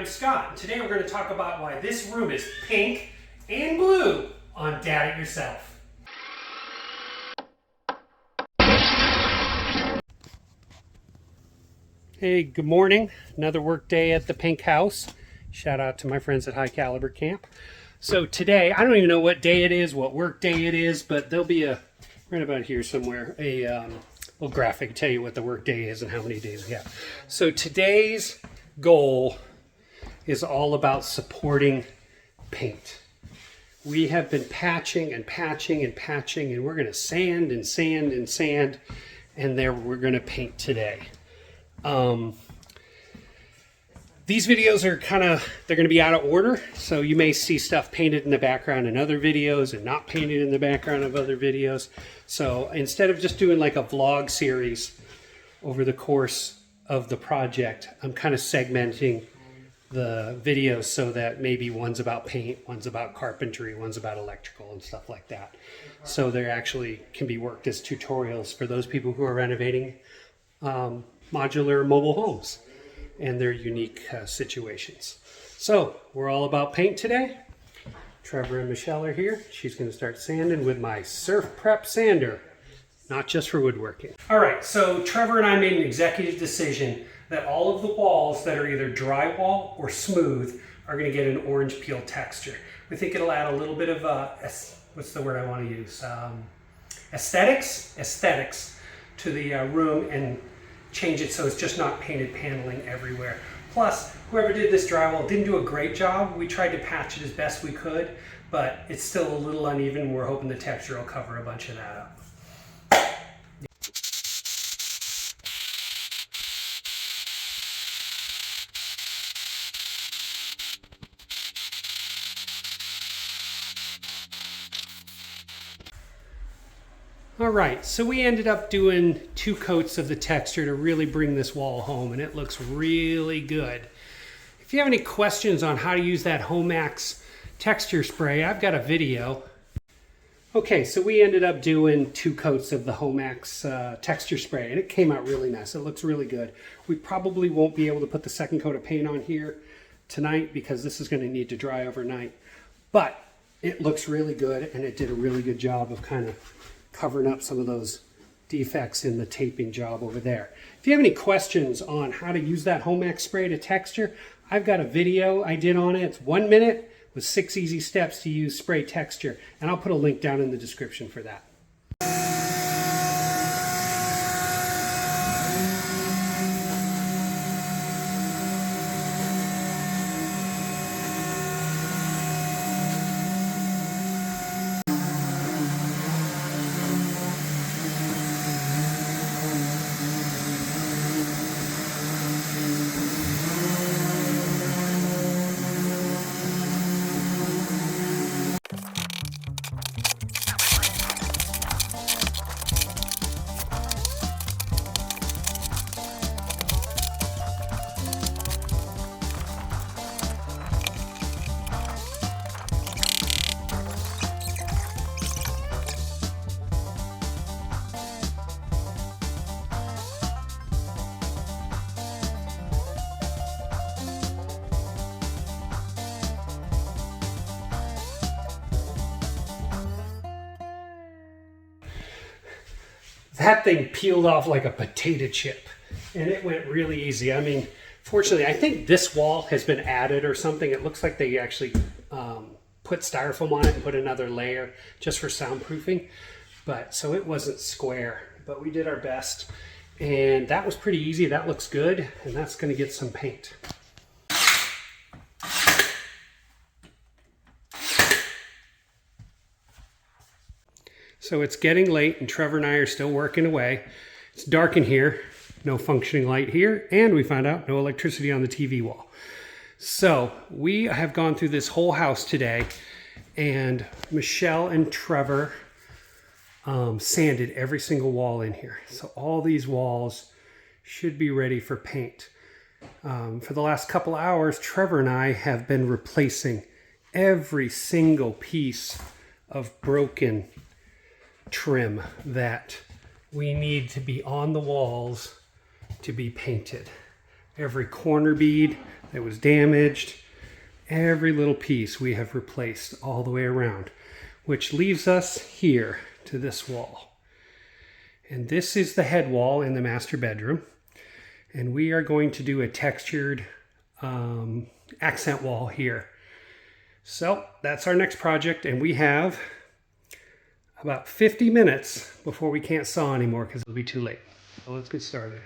I'm Scott. Today we're going to talk about why this room is pink and blue on Dad It Yourself. Hey, good morning. Another work day at the Pink House. Shout out to my friends at High Caliber Camp. So today, I don't even know what day it is, what work day it is, but there'll be a, right about here somewhere, a little graphic to tell you what the work day is and how many days we have. So today's goal is all about supporting paint. We have been patching and patching and patching, and we're going to sand and sand and sand, and there we're going to paint today. These videos are they're going to be out of order, so you may see stuff painted in the background in other videos and not painted in the background of other videos. So instead of just doing like a vlog series over the course of the project, I'm kind of segmenting the videos so that maybe one's about paint, one's about carpentry, one's about electrical and stuff like that. So they actually can be worked as tutorials for those people who are renovating modular mobile homes and their unique situations. So we're all about paint today. Trevor and Michelle are here. She's going to start sanding with my Surf Prep sander, not just for woodworking. All right, so Trevor and I made an executive decision that all of the walls that are either drywall or smooth are going to get an orange peel texture. We think it'll add a little bit of what's the word I want to use? Aesthetics to the room and change it so it's just not painted paneling everywhere. Plus, whoever did this drywall didn't do a great job. We tried to patch it as best we could, but it's still a little uneven. We're hoping the texture will cover a bunch of that up. All right, so we ended up doing 2 coats of the texture to really bring this wall home, and it looks really good. If you have any questions on how to use that Homax texture spray, I've got a video. Okay, so we ended up doing 2 coats of the Homax texture spray, and it came out really nice. It looks really good. We probably won't be able to put the second coat of paint on here tonight because this is going to need to dry overnight, but it looks really good, and it did a really good job of kind of covering up some of those defects in the taping job over there. If you have any questions on how to use that Homax spray to texture, I've got a video I did on it. It's 1 minute with 6 easy steps to use spray texture, and I'll put a link down in the description for that. That thing peeled off like a potato chip, and it went really easy. I mean, fortunately, I think this wall has been added or something. It looks like they actually put styrofoam on it and put another layer just for soundproofing. But so it wasn't square, but we did our best, and that was pretty easy. That looks good, and that's going to get some paint. So it's getting late, and Trevor and I are still working away. It's dark in here, no functioning light here, and we found out no electricity on the TV wall. So we have gone through this whole house today, and Michelle and Trevor sanded every single wall in here. So all these walls should be ready for paint. For the last couple hours, Trevor and I have been replacing every single piece of broken trim that we need to be on the walls to be painted. Every corner bead that was damaged, every little piece we have replaced all the way around, which leaves us here to this wall. And this is the head wall in the master bedroom. And we are going to do a textured accent wall here. So that's our next project, and we have about 50 minutes before we can't saw anymore because it'll be too late. So let's get started.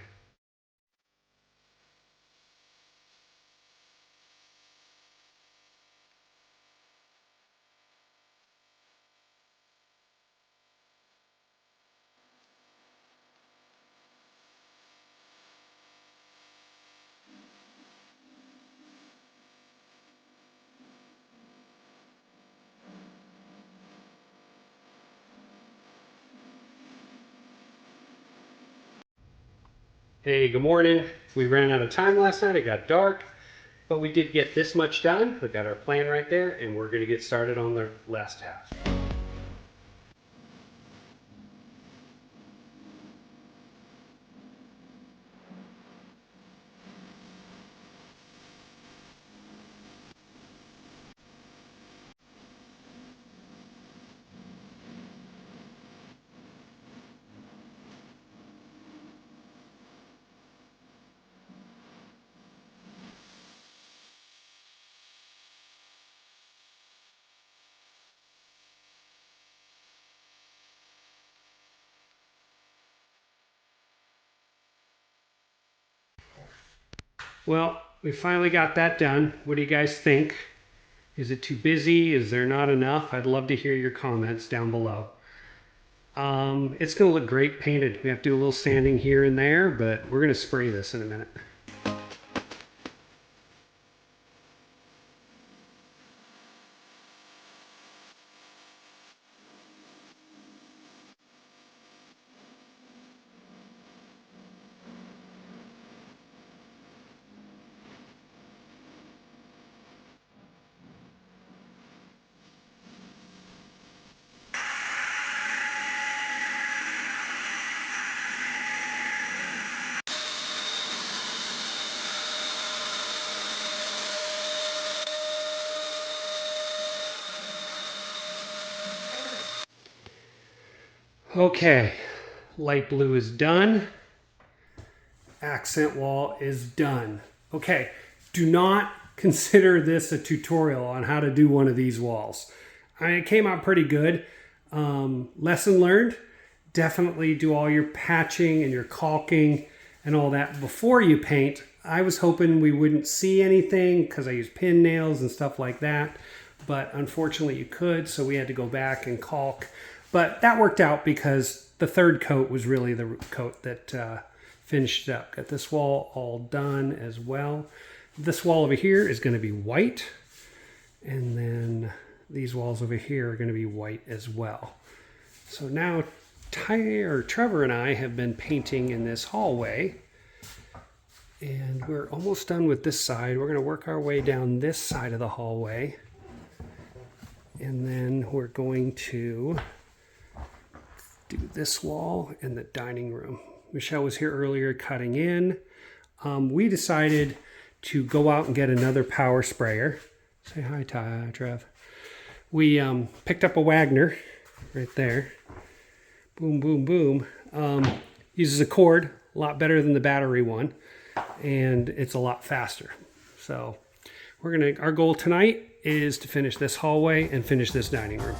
Hey, good morning. We ran out of time last night. It got dark, but we did get this much done. We got our plan right there, and we're going to get started on the last half. Well, we finally got that done. What do you guys think? Is it too busy? Is there not enough? I'd love to hear your comments down below. It's going to look great painted. We have to do a little sanding here and there, but we're going to spray this in a minute. Okay, light blue is done. Accent wall is done. Okay, do not consider this a tutorial on how to do one of these walls. I mean, it came out pretty good. Lesson learned, definitely do all your patching and your caulking and all that before you paint. I was hoping we wouldn't see anything because I use pin nails and stuff like that, but unfortunately you could, so we had to go back and caulk. But that worked out because the third coat was really the coat that finished it up. Got this wall all done as well. This wall over here is going to be white, and then these walls over here are going to be white as well. So now Trevor and I have been painting in this hallway, and we're almost done with this side. We're going to work our way down this side of the hallway, and then we're going to do this wall and the dining room. Michelle was here earlier cutting in. We decided to go out and get another power sprayer. Say hi, Trev. We picked up a Wagner right there. Boom, boom, boom. Uses a cord, a lot better than the battery one, and it's a lot faster. So our goal tonight is to finish this hallway and finish this dining room.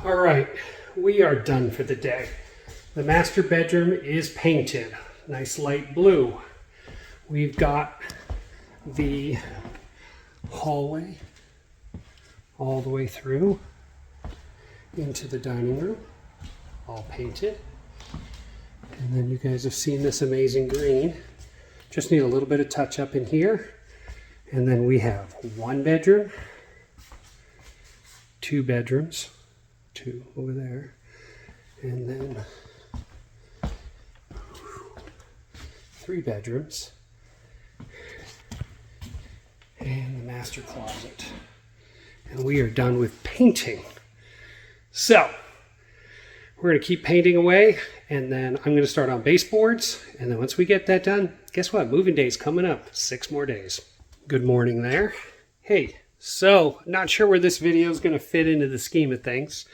All right, we are done for the day. The master bedroom is painted, nice light blue. We've got the hallway all the way through into the dining room, all painted. And then you guys have seen this amazing green. Just need a little bit of touch up in here. And then we have 1 bedroom, 2 bedrooms, 2 over there, and then 3 bedrooms, and the master closet. And we are done with painting. So we're going to keep painting away, and then I'm going to start on baseboards. And then once we get that done, guess what? Moving day is coming up. 6 more days. Good morning there. Hey, so not sure where this video is going to fit into the scheme of things.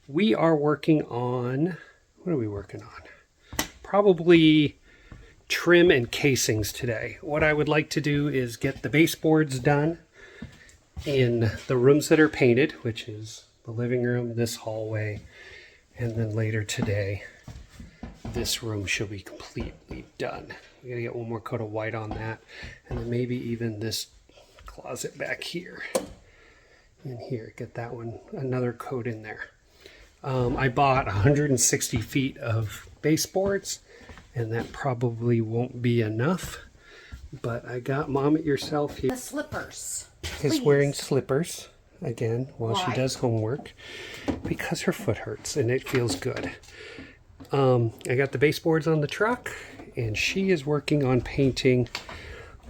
We are working on, what are we working on? Probably trim and casings today. What I would like to do is get the baseboards done in the rooms that are painted, which is the living room, this hallway, and then later today, this room should be completely done. We gotta get one more coat of white on that, and then maybe even this closet back here. And here, get that one, another coat in there. I bought 160 feet of baseboards, and that probably won't be enough, but I got Mom It Yourself here. The slippers. Is wearing slippers again while she Why? does homework because her foot hurts and it feels good. I got the baseboards on the truck, and she is working on painting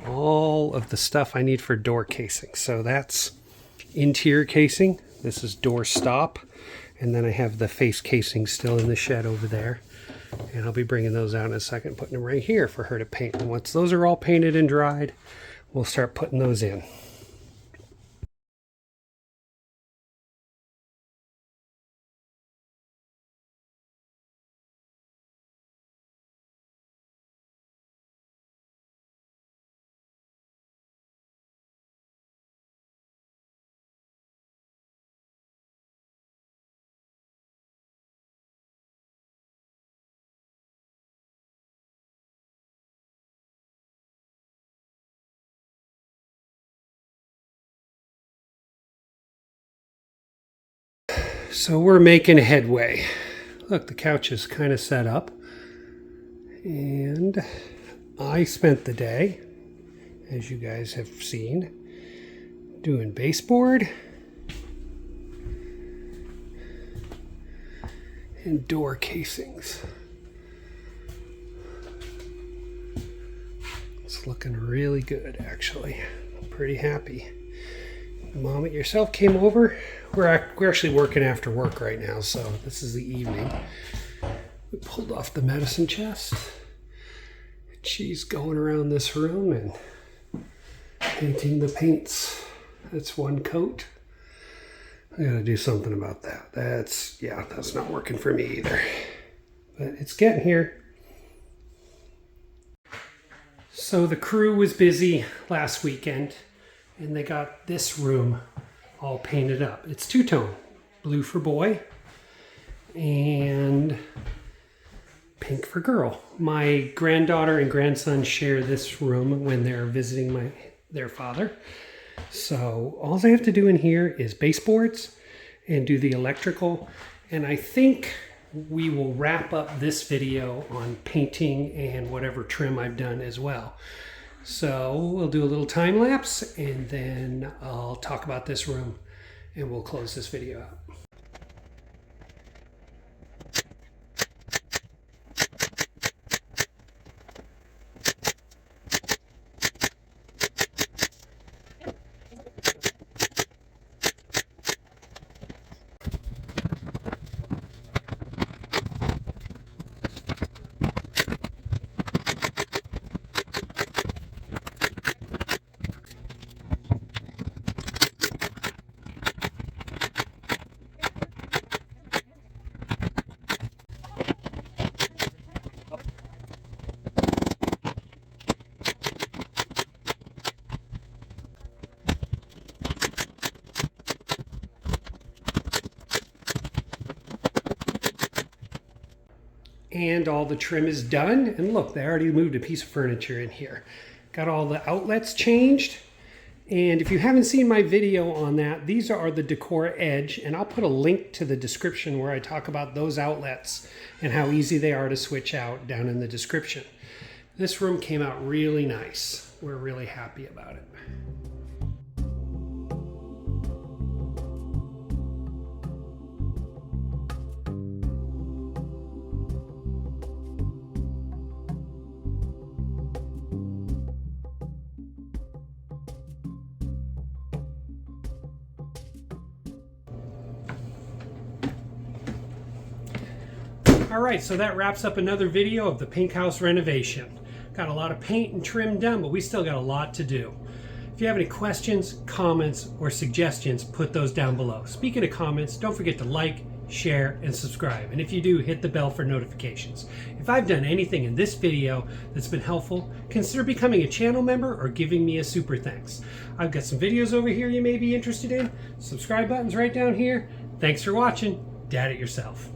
all of the stuff I need for door casing. So that's interior casing. This is door stop. And then I have the face casing still in the shed over there. And I'll be bringing those out in a second, putting them right here for her to paint. And once those are all painted and dried, we'll start putting those in. So we're making headway. Look, the couch is kind of set up. And I spent the day, as you guys have seen, doing baseboard and door casings. It's looking really good, actually. I'm pretty happy. Mom It Yourself came over. We're actually working after work right now, so this is the evening. We pulled off the medicine chest. She's going around this room and painting the paints. That's 1 coat. I gotta do something about that. That's not working for me either. But it's getting here. So the crew was busy last weekend, and they got this room all painted up. It's 2-tone, blue for boy and pink for girl. My granddaughter and grandson share this room when they're visiting their father. So all I have to do in here is baseboards and do the electrical. And I think we will wrap up this video on painting and whatever trim I've done as well. So we'll do a little time lapse, and then I'll talk about this room, and we'll close this video out. And all the trim is done. And look, they already moved a piece of furniture in here. Got all the outlets changed. And if you haven't seen my video on that, these are the decor edge. And I'll put a link to the description where I talk about those outlets and how easy they are to switch out down in the description. This room came out really nice. we're really happy about it. All right, so that wraps up another video of the Pink House renovation. Got a lot of paint and trim done, but we still got a lot to do. If you have any questions, comments, or suggestions, put those down below. Speaking of comments, don't forget to like, share, and subscribe. And if you do, hit the bell for notifications. If I've done anything in this video that's been helpful, consider becoming a channel member or giving me a super thanks. I've got some videos over here you may be interested in. Subscribe button's right down here. Thanks for watching. Dad it yourself.